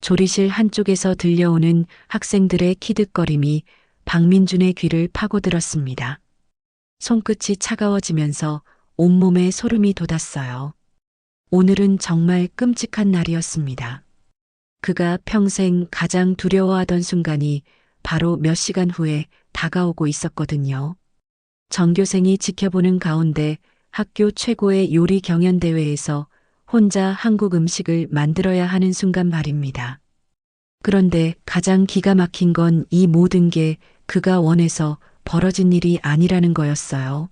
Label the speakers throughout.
Speaker 1: 조리실 한쪽에서 들려오는 학생들의 키득거림이 박민준의 귀를 파고들었습니다. 손끝이 차가워지면서 온몸에 소름이 돋았어요. 오늘은 정말 끔찍한 날이었습니다. 그가 평생 가장 두려워하던 순간이 바로 몇 시간 후에 다가오고 있었거든요. 전교생이 지켜보는 가운데 학교 최고의 요리 경연대회에서 혼자 한국 음식을 만들어야 하는 순간 말입니다. 그런데 가장 기가 막힌 건 이 모든 게 그가 원해서 벌어진 일이 아니라는 거였어요.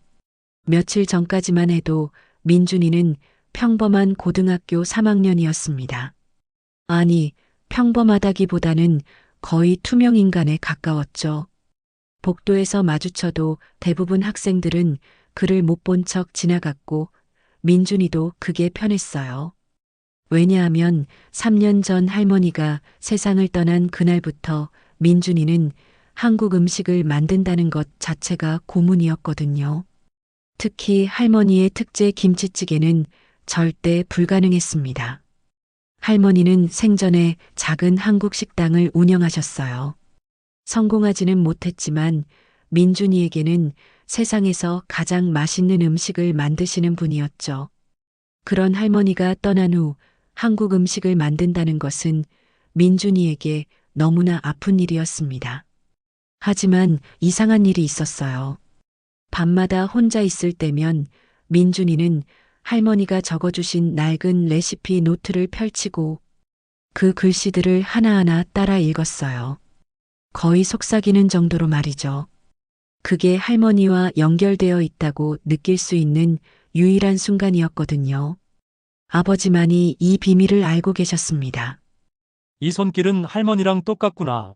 Speaker 1: 며칠 전까지만 해도 민준이는 평범한 고등학교 3학년이었습니다. 아니, 평범하다기보다는 거의 투명 인간에 가까웠죠. 복도에서 마주쳐도 대부분 학생들은 그를 못 본 척 지나갔고 민준이도 그게 편했어요. 왜냐하면 3년 전 할머니가 세상을 떠난 그날부터 민준이는 한국 음식을 만든다는 것 자체가 고문이었거든요. 특히 할머니의 특제 김치찌개는 절대 불가능했습니다. 할머니는 생전에 작은 한국 식당을 운영하셨어요. 성공하지는 못했지만 민준이에게는 세상에서 가장 맛있는 음식을 만드시는 분이었죠. 그런 할머니가 떠난 후 한국 음식을 만든다는 것은 민준이에게 너무나 아픈 일이었습니다. 하지만 이상한 일이 있었어요. 밤마다 혼자 있을 때면 민준이는 할머니가 적어주신 낡은 레시피 노트를 펼치고 그 글씨들을 하나하나 따라 읽었어요. 거의 속삭이는 정도로 말이죠. 그게 할머니와 연결되어 있다고 느낄 수 있는 유일한 순간이었거든요. 아버지만이 이 비밀을 알고 계셨습니다.
Speaker 2: 이 손길은 할머니랑 똑같구나.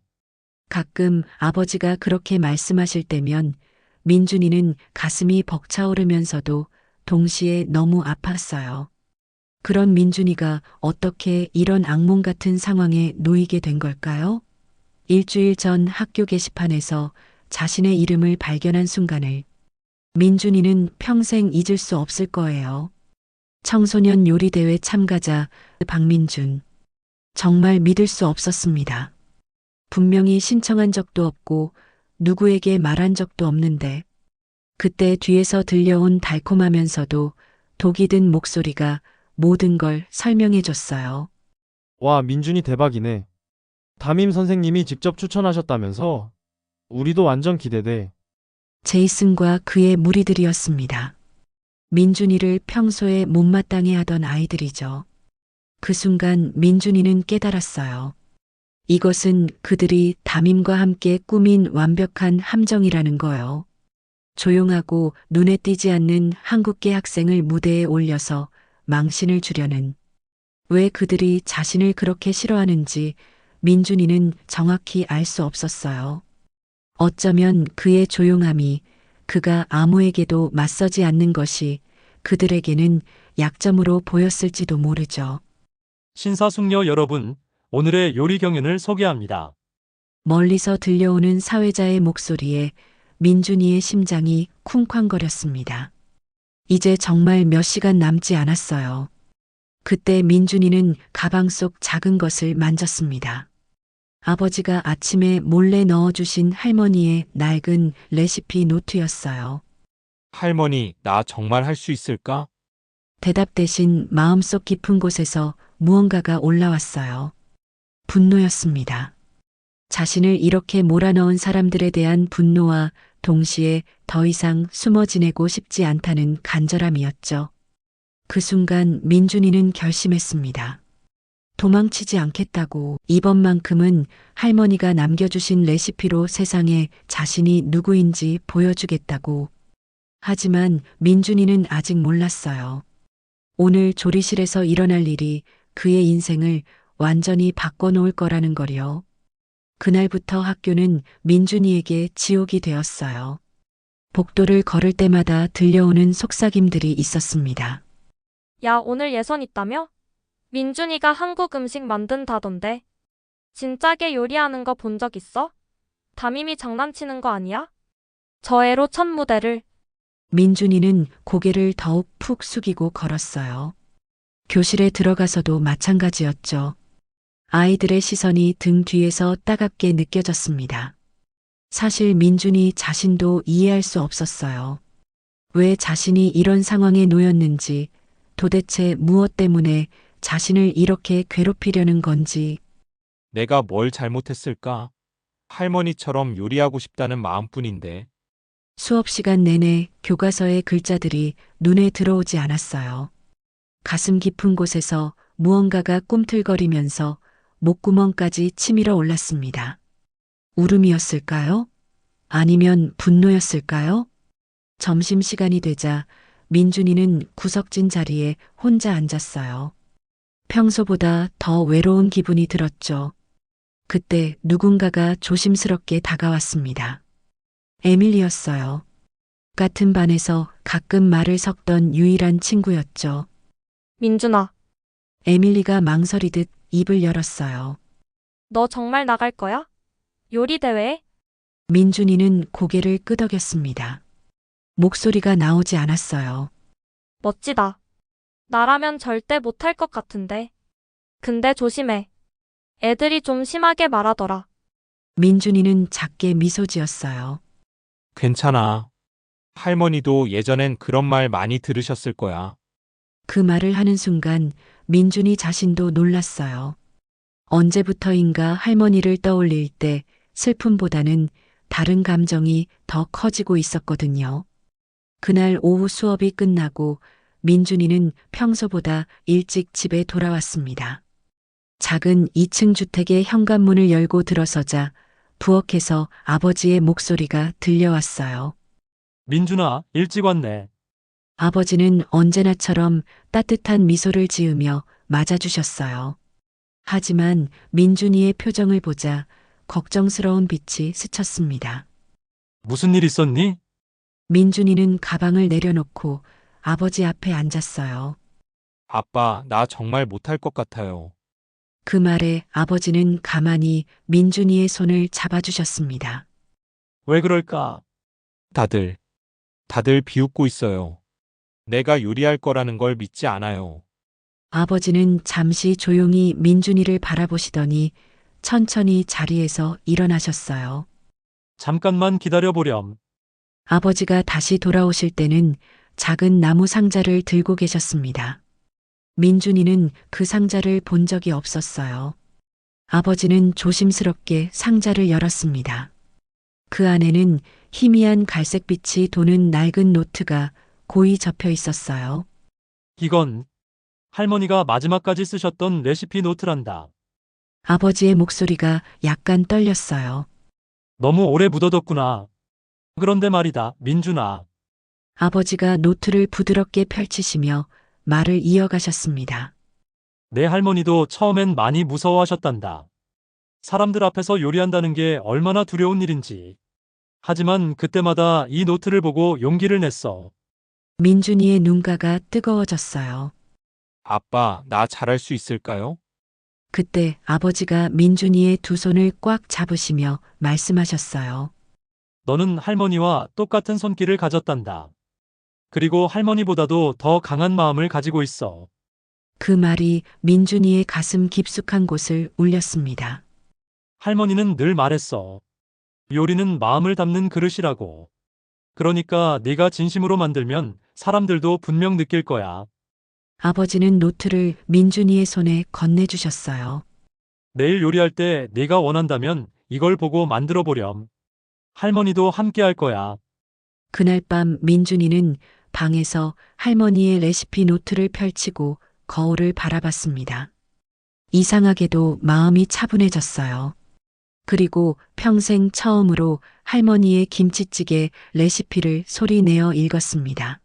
Speaker 1: 가끔 아버지가 그렇게 말씀하실 때면 민준이는 가슴이 벅차오르면서도 동시에 너무 아팠어요. 그런 민준이가 어떻게 이런 악몽 같은 상황에 놓이게 된 걸까요? 일주일 전 학교 게시판에서 자신의 이름을 발견한 순간을 민준이는 평생 잊을 수 없을 거예요. 청소년 요리대회 참가자 박민준. 정말 믿을 수 없었습니다. 분명히 신청한 적도 없고 누구에게 말한 적도 없는데 그때 뒤에서 들려온 달콤하면서도 독이 든 목소리가 모든 걸 설명해 줬어요.
Speaker 3: 와, 민준이 대박이네. 담임 선생님이 직접 추천하셨다면서? 우리도 완전 기대돼.
Speaker 1: 제이슨과 그의 무리들이었습니다. 민준이를 평소에 못마땅해 하던 아이들이죠. 그 순간 민준이는 깨달았어요. 이것은 그들이 담임과 함께 꾸민 완벽한 함정이라는 거요. 조용하고 눈에 띄지 않는 한국계 학생을 무대에 올려서 망신을 주려는. 왜 그들이 자신을 그렇게 싫어하는지 민준이는 정확히 알 수 없었어요. 어쩌면 그의 조용함이 그가 아무에게도 맞서지 않는 것이 그들에게는 약점으로 보였을지도 모르죠.
Speaker 2: 신사숙녀 여러분, 오늘의 요리 경연을 소개합니다.
Speaker 1: 멀리서 들려오는 사회자의 목소리에 민준이의 심장이 쿵쾅거렸습니다. 이제 정말 몇 시간 남지 않았어요. 그때 민준이는 가방 속 작은 것을 만졌습니다. 아버지가 아침에 몰래 넣어주신 할머니의 낡은 레시피 노트였어요.
Speaker 4: 할머니, 나 정말 할 수 있을까?
Speaker 1: 대답 대신 마음속 깊은 곳에서 무언가가 올라왔어요. 분노였습니다. 자신을 이렇게 몰아넣은 사람들에 대한 분노와 동시에 더 이상 숨어 지내고 싶지 않다는 간절함이었죠. 그 순간 민준이는 결심했습니다. 도망치지 않겠다고 이번만큼은 할머니가 남겨주신 레시피로 세상에 자신이 누구인지 보여주겠다고. 하지만 민준이는 아직 몰랐어요. 오늘 조리실에서 일어날 일이 그의 인생을 완전히 바꿔놓을 거라는 거요. 그날부터 학교는 민준이에게 지옥이 되었어요. 복도를 걸을 때마다 들려오는 속삭임들이 있었습니다.
Speaker 5: 야, 오늘 예선 있다며? 민준이가 한국 음식 만든다던데. 진짜게 요리하는 거 본 적 있어? 담임이 장난치는 거 아니야? 저 애로 첫 무대를.
Speaker 1: 민준이는 고개를 더욱 푹 숙이고 걸었어요. 교실에 들어가서도 마찬가지였죠. 아이들의 시선이 등 뒤에서 따갑게 느껴졌습니다. 사실 민준이 자신도 이해할 수 없었어요. 왜 자신이 이런 상황에 놓였는지, 도대체 무엇 때문에 자신을 이렇게 괴롭히려는 건지.
Speaker 4: 내가 뭘 잘못했을까? 할머니처럼 요리하고 싶다는 마음뿐인데.
Speaker 1: 수업 시간 내내 교과서의 글자들이 눈에 들어오지 않았어요. 가슴 깊은 곳에서 무언가가 꿈틀거리면서 목구멍까지 치밀어 올랐습니다. 울음이었을까요? 아니면 분노였을까요? 점심시간이 되자 민준이는 구석진 자리에 혼자 앉았어요. 평소보다 더 외로운 기분이 들었죠. 그때 누군가가 조심스럽게 다가왔습니다. 에밀리였어요. 같은 반에서 가끔 말을 섞던 유일한 친구였죠.
Speaker 5: 민준아,
Speaker 1: 에밀리가 망설이듯 입을 열었어요.
Speaker 5: 너 정말 나갈 거야? 요리 대회에?
Speaker 1: 민준이는 고개를 끄덕였습니다. 목소리가 나오지 않았어요.
Speaker 5: 멋지다. 나라면 절대 못할 것 같은데. 근데 조심해. 애들이 좀 심하게 말하더라.
Speaker 1: 민준이는 작게 미소 지었어요.
Speaker 4: 괜찮아. 할머니도 예전엔 그런 말 많이 들으셨을 거야.
Speaker 1: 그 말을 하는 순간 민준이 자신도 놀랐어요. 언제부터인가 할머니를 떠올릴 때 슬픔보다는 다른 감정이 더 커지고 있었거든요. 그날 오후 수업이 끝나고 민준이는 평소보다 일찍 집에 돌아왔습니다. 작은 2층 주택의 현관문을 열고 들어서자 부엌에서 아버지의 목소리가 들려왔어요.
Speaker 2: 민준아, 일찍 왔네.
Speaker 1: 아버지는 언제나처럼 따뜻한 미소를 지으며 맞아주셨어요. 하지만 민준이의 표정을 보자 걱정스러운 빛이 스쳤습니다.
Speaker 2: 무슨 일 있었니?
Speaker 1: 민준이는 가방을 내려놓고 아버지 앞에 앉았어요.
Speaker 4: 아빠, 나 정말 못할 것 같아요.
Speaker 1: 그 말에 아버지는 가만히 민준이의 손을 잡아주셨습니다.
Speaker 2: 왜 그럴까?
Speaker 4: 다들 비웃고 있어요. 내가 요리할 거라는 걸 믿지 않아요.
Speaker 1: 아버지는 잠시 조용히 민준이를 바라보시더니 천천히 자리에서 일어나셨어요.
Speaker 2: 잠깐만 기다려보렴.
Speaker 1: 아버지가 다시 돌아오실 때는 작은 나무 상자를 들고 계셨습니다. 민준이는 그 상자를 본 적이 없었어요. 아버지는 조심스럽게 상자를 열었습니다. 그 안에는 희미한 갈색빛이 도는 낡은 노트가 고이 접혀 있었어요.
Speaker 2: 이건 할머니가 마지막까지 쓰셨던 레시피 노트란다.
Speaker 1: 아버지의 목소리가 약간 떨렸어요.
Speaker 2: 너무 오래 묻어뒀구나. 그런데 말이다, 민준아.
Speaker 1: 아버지가 노트를 부드럽게 펼치시며 말을 이어가셨습니다.
Speaker 2: 내 할머니도 처음엔 많이 무서워하셨단다. 사람들 앞에서 요리한다는 게 얼마나 두려운 일인지. 하지만 그때마다 이 노트를 보고 용기를 냈어.
Speaker 1: 민준이의 눈가가 뜨거워졌어요.
Speaker 4: 아빠, 나 잘할 수 있을까요?
Speaker 1: 그때 아버지가 민준이의 두 손을 꽉 잡으시며 말씀하셨어요.
Speaker 2: 너는 할머니와 똑같은 손길을 가졌단다. 그리고 할머니보다도 더 강한 마음을 가지고 있어.
Speaker 1: 그 말이 민준이의 가슴 깊숙한 곳을 울렸습니다.
Speaker 2: 할머니는 늘 말했어. 요리는 마음을 담는 그릇이라고. 그러니까 네가 진심으로 만들면 사람들도 분명 느낄 거야.
Speaker 1: 아버지는 노트를 민준이의 손에 건네주셨어요.
Speaker 2: 내일 요리할 때 네가 원한다면 이걸 보고 만들어 보렴. 할머니도 함께 할 거야.
Speaker 1: 그날 밤 민준이는 방에서 할머니의 레시피 노트를 펼치고 거울을 바라봤습니다. 이상하게도 마음이 차분해졌어요. 그리고 평생 처음으로 할머니의 김치찌개 레시피를 소리내어 읽었습니다.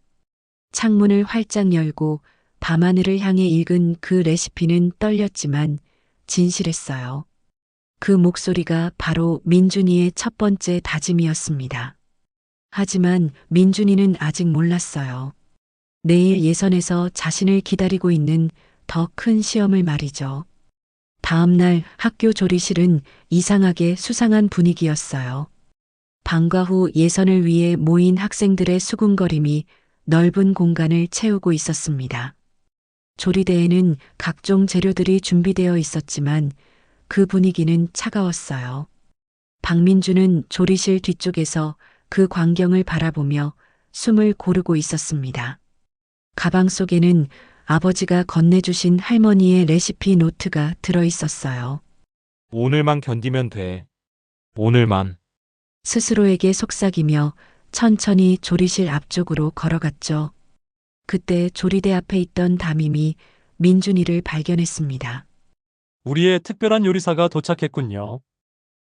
Speaker 1: 창문을 활짝 열고 밤하늘을 향해 읽은 그 레시피는 떨렸지만 진실했어요. 그 목소리가 바로 민준이의 첫 번째 다짐이었습니다. 하지만 민준이는 아직 몰랐어요. 내일 예선에서 자신을 기다리고 있는 더 큰 시험을 말이죠. 다음 날 학교 조리실은 이상하게 수상한 분위기였어요. 방과 후 예선을 위해 모인 학생들의 수군거림이 넓은 공간을 채우고 있었습니다. 조리대에는 각종 재료들이 준비되어 있었지만 그 분위기는 차가웠어요. 박민주는 조리실 뒤쪽에서 그 광경을 바라보며 숨을 고르고 있었습니다. 가방 속에는 아버지가 건네주신 할머니의 레시피 노트가 들어 있었어요.
Speaker 4: 오늘만 견디면 돼. 오늘만.
Speaker 1: 스스로에게 속삭이며 천천히 조리실 앞쪽으로 걸어갔죠. 그때 조리대 앞에 있던 담임이 민준이를 발견했습니다.
Speaker 2: 우리의 특별한 요리사가 도착했군요.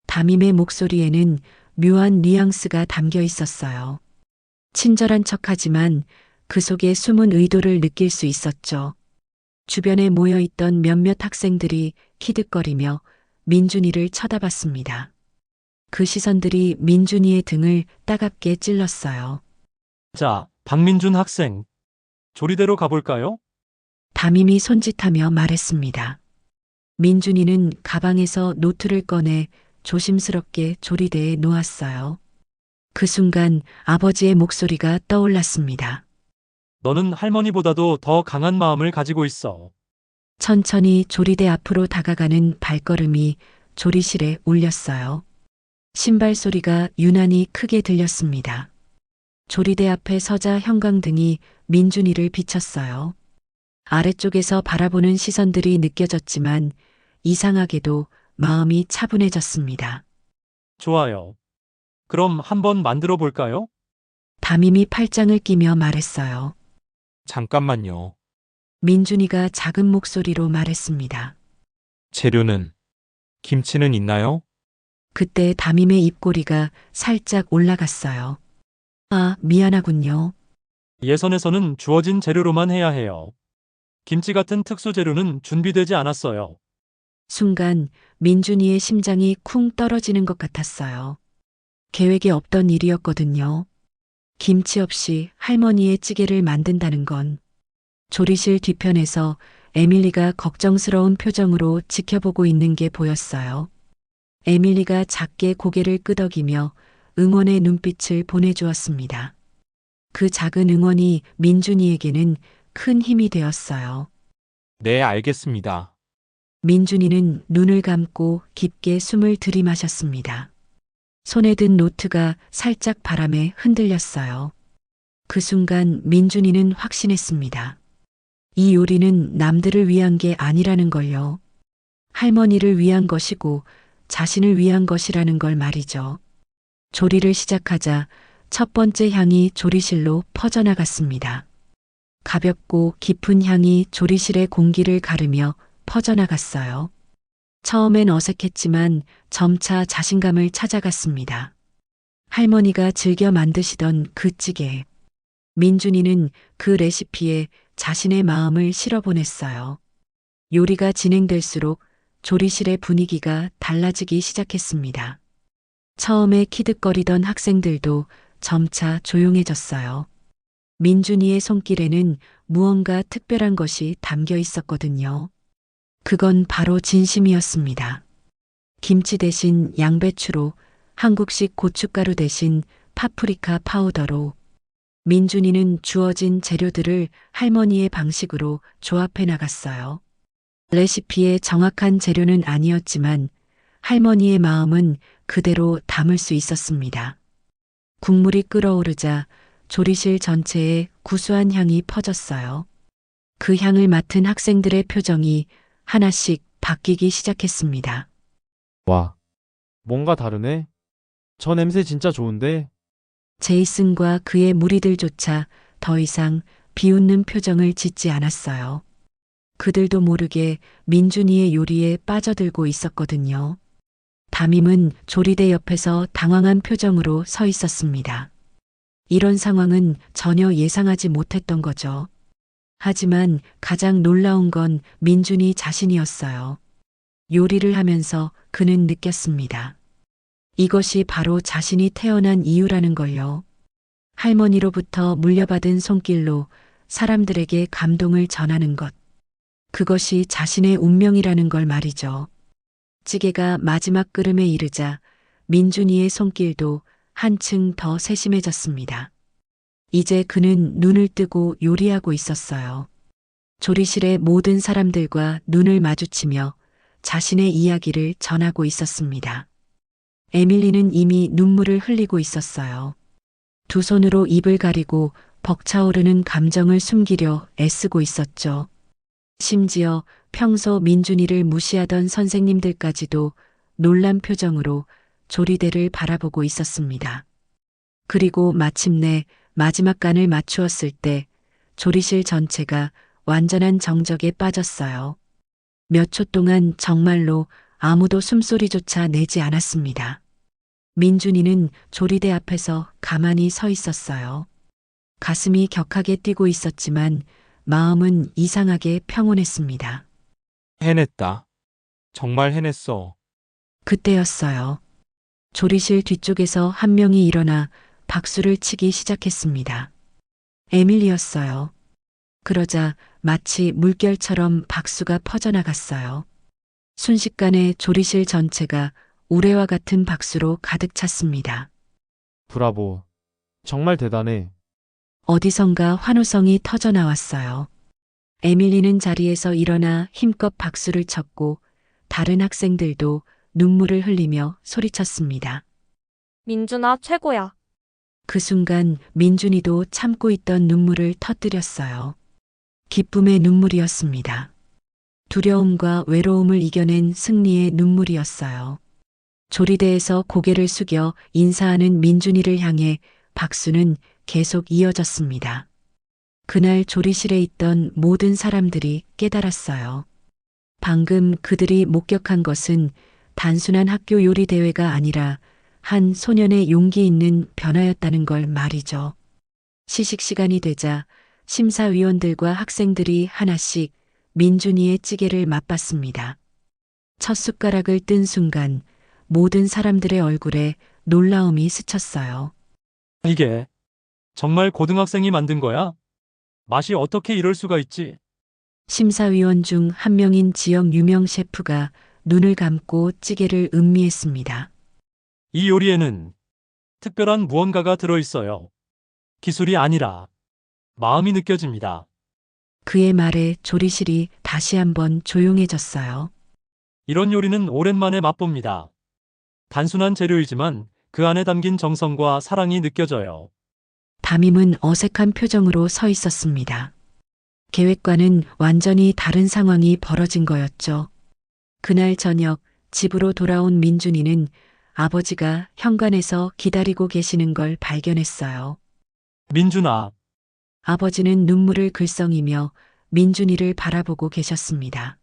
Speaker 1: 담임의 목소리에는 묘한 뉘앙스가 담겨 있었어요. 친절한 척하지만 그 속에 숨은 의도를 느낄 수 있었죠. 주변에 모여 있던 몇몇 학생들이 키득거리며 민준이를 쳐다봤습니다. 그 시선들이 민준이의 등을 따갑게 찔렀어요.
Speaker 2: 자, 박민준 학생. 조리대로 가볼까요?
Speaker 1: 담임이 손짓하며 말했습니다. 민준이는 가방에서 노트를 꺼내 조심스럽게 조리대에 놓았어요. 그 순간 아버지의 목소리가 떠올랐습니다.
Speaker 2: 너는 할머니보다도 더 강한 마음을 가지고 있어.
Speaker 1: 천천히 조리대 앞으로 다가가는 발걸음이 조리실에 울렸어요. 신발 소리가 유난히 크게 들렸습니다. 조리대 앞에 서자 형광등이 민준이를 비쳤어요. 아래쪽에서 바라보는 시선들이 느껴졌지만 이상하게도 마음이 차분해졌습니다.
Speaker 2: 좋아요. 그럼 한번 만들어 볼까요?
Speaker 1: 담임이 팔짱을 끼며 말했어요.
Speaker 4: 잠깐만요.
Speaker 1: 민준이가 작은 목소리로 말했습니다.
Speaker 4: 재료는? 김치는 있나요?
Speaker 1: 그때 담임의 입꼬리가 살짝 올라갔어요. 아, 미안하군요.
Speaker 2: 예선에서는 주어진 재료로만 해야 해요. 김치 같은 특수 재료는 준비되지 않았어요.
Speaker 1: 순간 민준이의 심장이 쿵 떨어지는 것 같았어요. 계획에 없던 일이었거든요. 김치 없이 할머니의 찌개를 만든다는 건. 조리실 뒤편에서 에밀리가 걱정스러운 표정으로 지켜보고 있는 게 보였어요. 에밀리가 작게 고개를 끄덕이며 응원의 눈빛을 보내주었습니다. 그 작은 응원이 민준이에게는 큰 힘이 되었어요.
Speaker 4: 네, 알겠습니다.
Speaker 1: 민준이는 눈을 감고 깊게 숨을 들이마셨습니다. 손에 든 노트가 살짝 바람에 흔들렸어요. 그 순간 민준이는 확신했습니다. 이 요리는 남들을 위한 게 아니라는 걸요. 할머니를 위한 것이고 자신을 위한 것이라는 걸 말이죠. 조리를 시작하자 첫 번째 향이 조리실로 퍼져나갔습니다. 가볍고 깊은 향이 조리실의 공기를 가르며 퍼져나갔어요. 처음엔 어색했지만 점차 자신감을 찾아갔습니다. 할머니가 즐겨 만드시던 그 찌개. 민준이는 그 레시피에 자신의 마음을 실어보냈어요. 요리가 진행될수록 조리실의 분위기가 달라지기 시작했습니다. 처음에 키득거리던 학생들도 점차 조용해졌어요. 민준이의 손길에는 무언가 특별한 것이 담겨 있었거든요. 그건 바로 진심이었습니다. 김치 대신 양배추로, 한국식 고춧가루 대신 파프리카 파우더로, 민준이는 주어진 재료들을 할머니의 방식으로 조합해 나갔어요. 레시피에 정확한 재료는 아니었지만 할머니의 마음은 그대로 담을 수 있었습니다. 국물이 끓어오르자 조리실 전체에 구수한 향이 퍼졌어요. 그 향을 맡은 학생들의 표정이 하나씩 바뀌기 시작했습니다.
Speaker 3: 와, 뭔가 다르네. 저 냄새 진짜 좋은데?
Speaker 1: 제이슨과 그의 무리들조차 더 이상 비웃는 표정을 짓지 않았어요. 그들도 모르게 민준이의 요리에 빠져들고 있었거든요. 담임은 조리대 옆에서 당황한 표정으로 서 있었습니다. 이런 상황은 전혀 예상하지 못했던 거죠. 하지만 가장 놀라운 건 민준이 자신이었어요. 요리를 하면서 그는 느꼈습니다. 이것이 바로 자신이 태어난 이유라는 걸요. 할머니로부터 물려받은 손길로 사람들에게 감동을 전하는 것. 그것이 자신의 운명이라는 걸 말이죠. 찌개가 마지막 끓음에 이르자 민준이의 손길도 한층 더 세심해졌습니다. 이제 그는 눈을 뜨고 요리하고 있었어요. 조리실의 모든 사람들과 눈을 마주치며 자신의 이야기를 전하고 있었습니다. 에밀리는 이미 눈물을 흘리고 있었어요. 두 손으로 입을 가리고 벅차오르는 감정을 숨기려 애쓰고 있었죠. 심지어 평소 민준이를 무시하던 선생님들까지도 놀란 표정으로 조리대를 바라보고 있었습니다. 그리고 마침내 마지막 간을 맞추었을 때 조리실 전체가 완전한 정적에 빠졌어요. 몇 초 동안 정말로 아무도 숨소리조차 내지 않았습니다. 민준이는 조리대 앞에서 가만히 서 있었어요. 가슴이 격하게 뛰고 있었지만 마음은 이상하게 평온했습니다.
Speaker 4: 해냈다. 정말 해냈어.
Speaker 1: 그때였어요. 조리실 뒤쪽에서 한 명이 일어나 박수를 치기 시작했습니다. 에밀리였어요. 그러자 마치 물결처럼 박수가 퍼져나갔어요. 순식간에 조리실 전체가 우레와 같은 박수로 가득 찼습니다.
Speaker 3: 브라보. 정말 대단해.
Speaker 1: 어디선가 환호성이 터져 나왔어요. 에밀리는 자리에서 일어나 힘껏 박수를 쳤고 다른 학생들도 눈물을 흘리며 소리쳤습니다.
Speaker 5: 민준아, 최고야.
Speaker 1: 그 순간 민준이도 참고 있던 눈물을 터뜨렸어요. 기쁨의 눈물이었습니다. 두려움과 외로움을 이겨낸 승리의 눈물이었어요. 조리대에서 고개를 숙여 인사하는 민준이를 향해 박수는 계속 이어졌습니다. 그날 조리실에 있던 모든 사람들이 깨달았어요. 방금 그들이 목격한 것은 단순한 학교 요리 대회가 아니라 한 소년의 용기 있는 변화였다는 걸 말이죠. 시식 시간이 되자 심사위원들과 학생들이 하나씩 민준이의 찌개를 맛봤습니다. 첫 숟가락을 뜬 순간 모든 사람들의 얼굴에 놀라움이 스쳤어요.
Speaker 2: 이게 정말 고등학생이 만든 거야? 맛이 어떻게 이럴 수가 있지?
Speaker 1: 심사위원 중 한 명인 지역 유명 셰프가 눈을 감고 찌개를 음미했습니다.
Speaker 2: 이 요리에는 특별한 무언가가 들어있어요. 기술이 아니라 마음이 느껴집니다.
Speaker 1: 그의 말에 조리실이 다시 한번 조용해졌어요.
Speaker 2: 이런 요리는 오랜만에 맛봅니다. 단순한 재료이지만 그 안에 담긴 정성과 사랑이 느껴져요.
Speaker 1: 담임은 어색한 표정으로 서 있었습니다. 계획과는 완전히 다른 상황이 벌어진 거였죠. 그날 저녁 집으로 돌아온 민준이는 아버지가 현관에서 기다리고 계시는 걸 발견했어요.
Speaker 2: 민준아,
Speaker 1: 아버지는 눈물을 글썽이며 민준이를 바라보고 계셨습니다.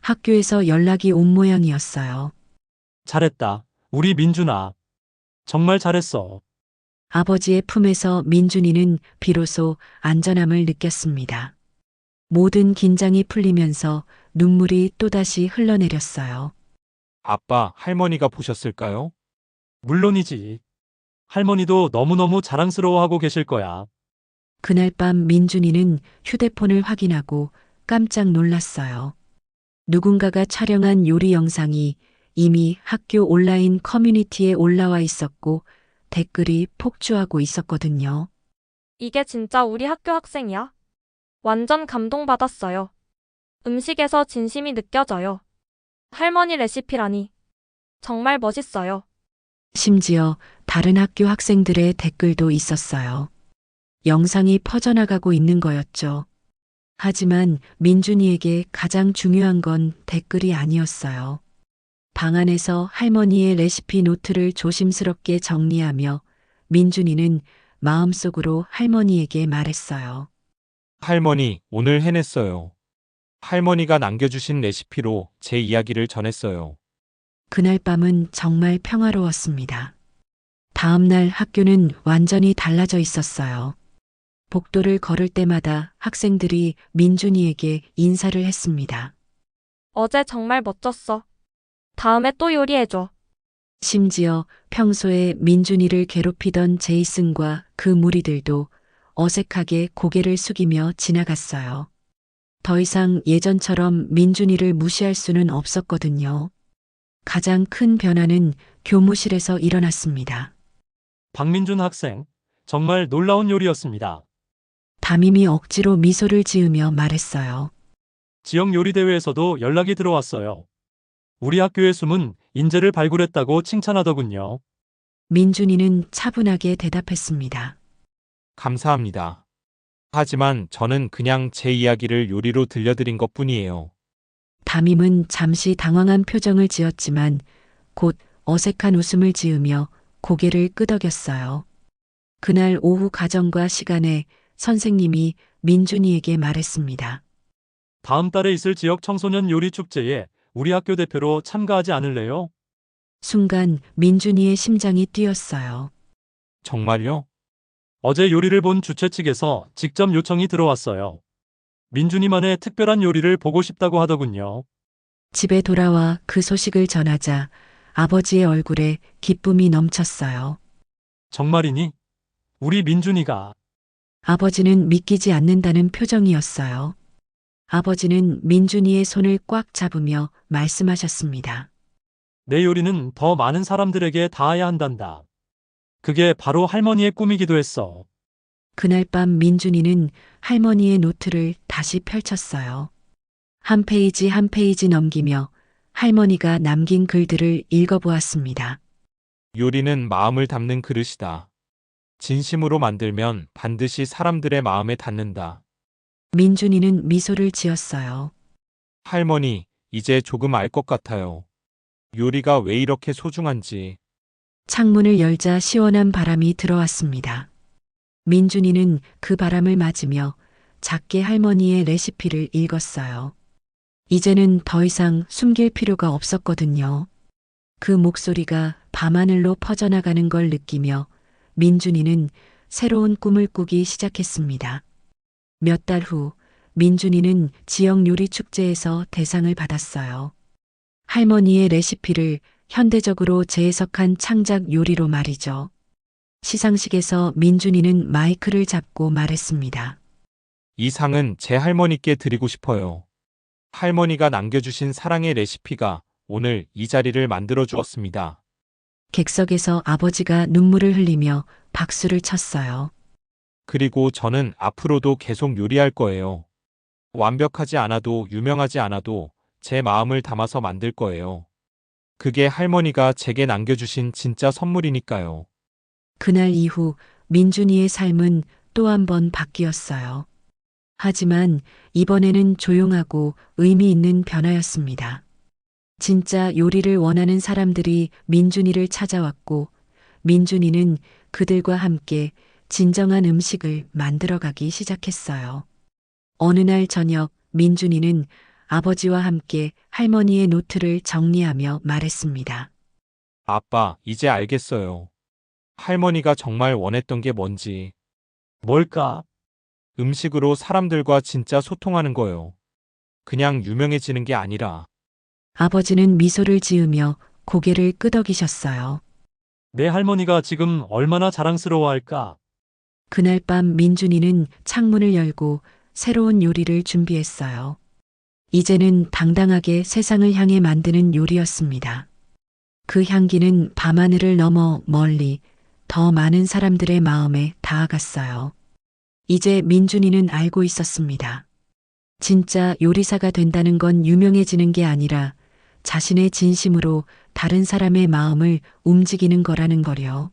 Speaker 1: 학교에서 연락이 온 모양이었어요.
Speaker 2: 잘했다. 우리 민준아. 정말 잘했어.
Speaker 1: 아버지의 품에서 민준이는 비로소 안전함을 느꼈습니다. 모든 긴장이 풀리면서 눈물이 또다시 흘러내렸어요.
Speaker 4: 아빠, 할머니가 보셨을까요?
Speaker 2: 물론이지. 할머니도 너무너무 자랑스러워하고 계실 거야.
Speaker 1: 그날 밤 민준이는 휴대폰을 확인하고 깜짝 놀랐어요. 누군가가 촬영한 요리 영상이 이미 학교 온라인 커뮤니티에 올라와 있었고 댓글이 폭주하고 있었거든요.
Speaker 5: 이게 진짜 우리 학교 학생이야? 완전 감동받았어요. 음식에서 진심이 느껴져요. 할머니 레시피라니. 정말 멋있어요.
Speaker 1: 심지어 다른 학교 학생들의 댓글도 있었어요. 영상이 퍼져나가고 있는 거였죠. 하지만 민준이에게 가장 중요한 건 댓글이 아니었어요. 방 안에서 할머니의 레시피 노트를 조심스럽게 정리하며 민준이는 마음속으로 할머니에게 말했어요.
Speaker 4: 할머니, 오늘 해냈어요. 할머니가 남겨주신 레시피로 제 이야기를 전했어요.
Speaker 1: 그날 밤은 정말 평화로웠습니다. 다음 날 학교는 완전히 달라져 있었어요. 복도를 걸을 때마다 학생들이 민준이에게 인사를 했습니다.
Speaker 5: 어제 정말 멋졌어. 다음에 또 요리해줘.
Speaker 1: 심지어 평소에 민준이를 괴롭히던 제이슨과 그 무리들도 어색하게 고개를 숙이며 지나갔어요. 더 이상 예전처럼 민준이를 무시할 수는 없었거든요. 가장 큰 변화는 교무실에서 일어났습니다.
Speaker 2: 박민준 학생, 정말 놀라운 요리였습니다.
Speaker 1: 담임이 억지로 미소를 지으며 말했어요.
Speaker 2: 지역 요리 대회에서도 연락이 들어왔어요. 우리 학교의 숨은 인재를 발굴했다고 칭찬하더군요.
Speaker 1: 민준이는 차분하게 대답했습니다.
Speaker 4: 감사합니다. 하지만 저는 그냥 제 이야기를 요리로 들려드린 것뿐이에요.
Speaker 1: 담임은 잠시 당황한 표정을 지었지만 곧 어색한 웃음을 지으며 고개를 끄덕였어요. 그날 오후 가정과 시간에 선생님이 민준이에게 말했습니다.
Speaker 2: 다음 달에 있을 지역 청소년 요리 축제에 우리 학교 대표로 참가하지 않을래요?
Speaker 1: 순간 민준이의 심장이 뛰었어요.
Speaker 4: 정말요?
Speaker 2: 어제 요리를 본 주최 측에서 직접 요청이 들어왔어요. 민준이만의 특별한 요리를 보고 싶다고 하더군요.
Speaker 1: 집에 돌아와 그 소식을 전하자 아버지의 얼굴에 기쁨이 넘쳤어요.
Speaker 2: 정말이니? 우리 민준이가
Speaker 1: 아버지는 믿기지 않는다는 표정이었어요. 아버지는 민준이의 손을 꽉 잡으며 말씀하셨습니다.
Speaker 2: 내 요리는 더 많은 사람들에게 닿아야 한단다. 그게 바로 할머니의 꿈이기도 했어.
Speaker 1: 그날 밤 민준이는 할머니의 노트를 다시 펼쳤어요. 한 페이지 한 페이지 넘기며 할머니가 남긴 글들을 읽어보았습니다.
Speaker 4: 요리는 마음을 담는 그릇이다. 진심으로 만들면 반드시 사람들의 마음에 닿는다.
Speaker 1: 민준이는 미소를 지었어요.
Speaker 4: 할머니, 이제 조금 알 것 같아요. 요리가 왜 이렇게 소중한지.
Speaker 1: 창문을 열자 시원한 바람이 들어왔습니다. 민준이는 그 바람을 맞으며 작게 할머니의 레시피를 읽었어요. 이제는 더 이상 숨길 필요가 없었거든요. 그 목소리가 밤하늘로 퍼져나가는 걸 느끼며 민준이는 새로운 꿈을 꾸기 시작했습니다. 몇 달 후 민준이는 지역 요리 축제에서 대상을 받았어요. 할머니의 레시피를 현대적으로 재해석한 창작 요리로 말이죠. 시상식에서 민준이는 마이크를 잡고 말했습니다.
Speaker 4: 이 상은 제 할머니께 드리고 싶어요. 할머니가 남겨주신 사랑의 레시피가 오늘 이 자리를 만들어 주었습니다.
Speaker 1: 객석에서 아버지가 눈물을 흘리며 박수를 쳤어요.
Speaker 4: 그리고 저는 앞으로도 계속 요리할 거예요. 완벽하지 않아도 유명하지 않아도 제 마음을 담아서 만들 거예요. 그게 할머니가 제게 남겨주신 진짜 선물이니까요.
Speaker 1: 그날 이후 민준이의 삶은 또 한 번 바뀌었어요. 하지만 이번에는 조용하고 의미 있는 변화였습니다. 진짜 요리를 원하는 사람들이 민준이를 찾아왔고 민준이는 그들과 함께 진정한 음식을 만들어가기 시작했어요. 어느 날 저녁 민준이는 아버지와 함께 할머니의 노트를 정리하며 말했습니다.
Speaker 4: 아빠, 이제 알겠어요. 할머니가 정말 원했던 게 뭔지.
Speaker 2: 뭘까?
Speaker 4: 음식으로 사람들과 진짜 소통하는 거요. 그냥 유명해지는 게 아니라.
Speaker 1: 아버지는 미소를 지으며 고개를 끄덕이셨어요.
Speaker 2: 내 할머니가 지금 얼마나 자랑스러워할까?
Speaker 1: 그날 밤 민준이는 창문을 열고 새로운 요리를 준비했어요. 이제는 당당하게 세상을 향해 만드는 요리였습니다. 그 향기는 밤하늘을 넘어 멀리 더 많은 사람들의 마음에 닿아갔어요. 이제 민준이는 알고 있었습니다. 진짜 요리사가 된다는 건 유명해지는 게 아니라 자신의 진심으로 다른 사람의 마음을 움직이는 거라는 거요.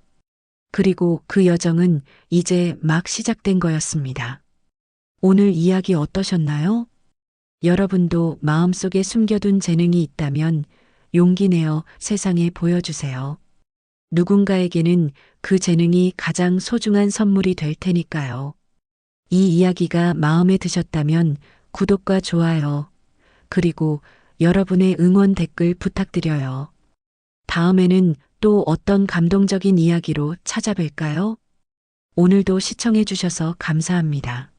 Speaker 1: 그리고 그 여정은 이제 막 시작된 거였습니다. 오늘 이야기 어떠셨나요? 여러분도 마음속에 숨겨둔 재능이 있다면 용기 내어 세상에 보여주세요. 누군가에게는 그 재능이 가장 소중한 선물이 될 테니까요. 이 이야기가 마음에 드셨다면 구독과 좋아요, 그리고 여러분의 응원 댓글 부탁드려요. 다음에는 또 어떤 감동적인 이야기로 찾아뵐까요? 오늘도 시청해주셔서 감사합니다.